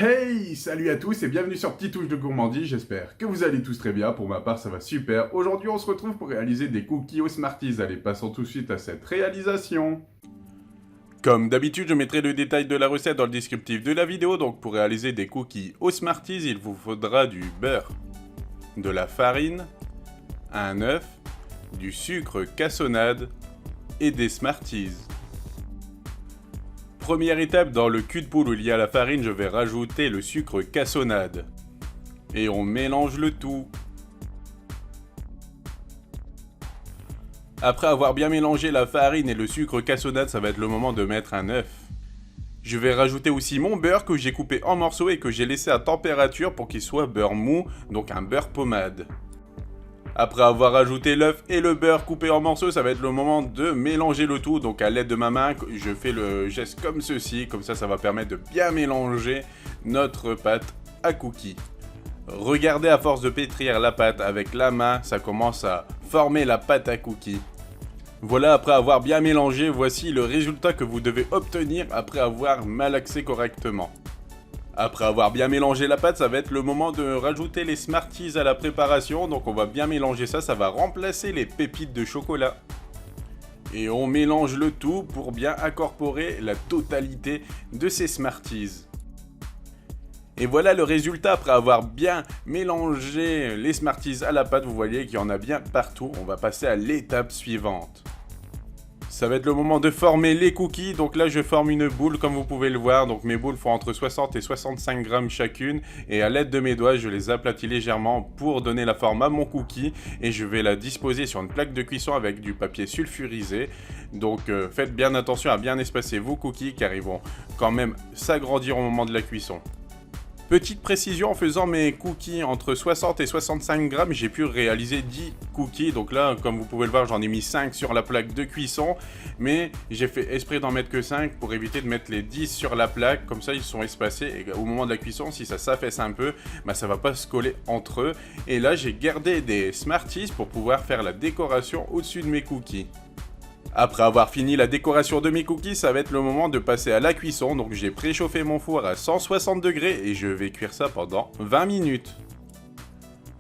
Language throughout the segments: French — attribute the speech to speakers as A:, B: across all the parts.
A: Hey, salut à tous et bienvenue sur Petite Touche de Gourmandise, j'espère que vous allez tous très bien, pour ma part ça va super. Aujourd'hui on se retrouve pour réaliser des cookies aux Smarties, allez passons tout de suite à cette réalisation. Comme d'habitude je mettrai le détail de la recette dans le descriptif de la vidéo, donc pour réaliser des cookies aux Smarties il vous faudra du beurre, de la farine, un œuf, du sucre cassonade et des Smarties. Première étape, dans le cul de poule où il y a la farine, je vais rajouter le sucre cassonade. Et on mélange le tout. Après avoir bien mélangé la farine et le sucre cassonade, ça va être le moment de mettre un œuf. Je vais rajouter aussi mon beurre que j'ai coupé en morceaux et que j'ai laissé à température pour qu'il soit beurre mou, donc un beurre pommade. Après avoir ajouté l'œuf et le beurre coupé en morceaux, ça va être le moment de mélanger le tout. Donc à l'aide de ma main, je fais le geste comme ceci. Comme ça va permettre de bien mélanger notre pâte à cookies. Regardez, à force de pétrir la pâte avec la main, ça commence à former la pâte à cookies. Voilà, après avoir bien mélangé, voici le résultat que vous devez obtenir après avoir malaxé correctement. Après avoir bien mélangé la pâte, ça va être le moment de rajouter les Smarties à la préparation. Donc on va bien mélanger ça, ça va remplacer les pépites de chocolat. Et on mélange le tout pour bien incorporer la totalité de ces Smarties. Et voilà le résultat après avoir bien mélangé les Smarties à la pâte. Vous voyez qu'il y en a bien partout. On va passer à l'étape suivante. Ça va être le moment de former les cookies. Donc là, je forme une boule comme vous pouvez le voir. Donc mes boules font entre 60 et 65 grammes chacune. Et à l'aide de mes doigts, je les aplatis légèrement pour donner la forme à mon cookie. Et je vais la disposer sur une plaque de cuisson avec du papier sulfurisé. Donc faites bien attention à bien espacer vos cookies car ils vont quand même s'agrandir au moment de la cuisson. Petite précision, en faisant mes cookies entre 60 et 65 grammes, j'ai pu réaliser 10 cookies. Donc là, comme vous pouvez le voir, j'en ai mis 5 sur la plaque de cuisson. Mais j'ai fait exprès d'en mettre que 5 pour éviter de mettre les 10 sur la plaque. Comme ça, ils sont espacés. Et au moment de la cuisson, si ça s'affaisse un peu, bah, ça va pas se coller entre eux. Et là, j'ai gardé des Smarties pour pouvoir faire la décoration au-dessus de mes cookies. Après avoir fini la décoration de mes cookies, ça va être le moment de passer à la cuisson. Donc j'ai préchauffé mon four à 160 degrés et je vais cuire ça pendant 20 minutes.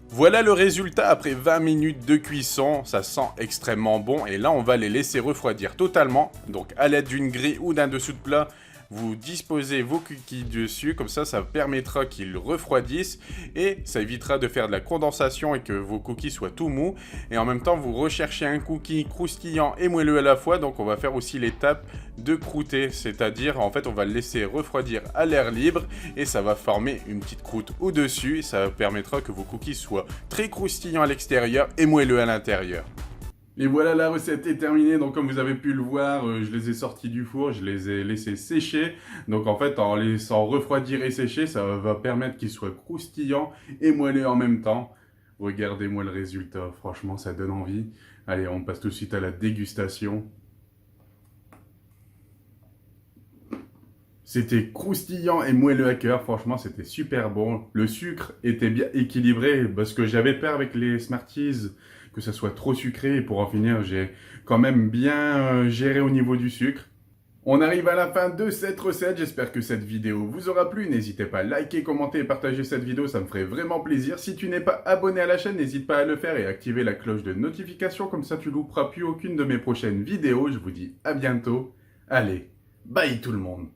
A: Voilà le résultat après 20 minutes de cuisson, ça sent extrêmement bon et là on va les laisser refroidir totalement. Donc à l'aide d'une grille ou d'un dessous de plat, vous disposez vos cookies dessus, comme ça permettra qu'ils refroidissent et ça évitera de faire de la condensation et que vos cookies soient tout mous. Et en même temps, vous recherchez un cookie croustillant et moelleux à la fois, donc on va faire aussi l'étape de croûter, c'est-à-dire en fait on va le laisser refroidir à l'air libre et ça va former une petite croûte au-dessus et ça permettra que vos cookies soient très croustillants à l'extérieur et moelleux à l'intérieur. Et voilà, la recette est terminée. Donc comme vous avez pu le voir, je les ai sortis du four, je les ai laissés sécher. Donc en fait, en les laissant refroidir et sécher, ça va permettre qu'ils soient croustillants et moelleux en même temps. Regardez-moi le résultat, franchement ça donne envie. Allez, on passe tout de suite à la dégustation. C'était croustillant et moelleux à cœur, franchement c'était super bon. Le sucre était bien équilibré parce que j'avais peur avec les Smarties que ça soit trop sucré. Et pour en finir, j'ai quand même bien géré au niveau du sucre. On arrive à la fin de cette recette, j'espère que cette vidéo vous aura plu. N'hésitez pas à liker, commenter et partager cette vidéo, ça me ferait vraiment plaisir. Si tu n'es pas abonné à la chaîne, n'hésite pas à le faire et à activer la cloche de notification, comme ça tu louperas plus aucune de mes prochaines vidéos. Je vous dis à bientôt. Allez, bye tout le monde.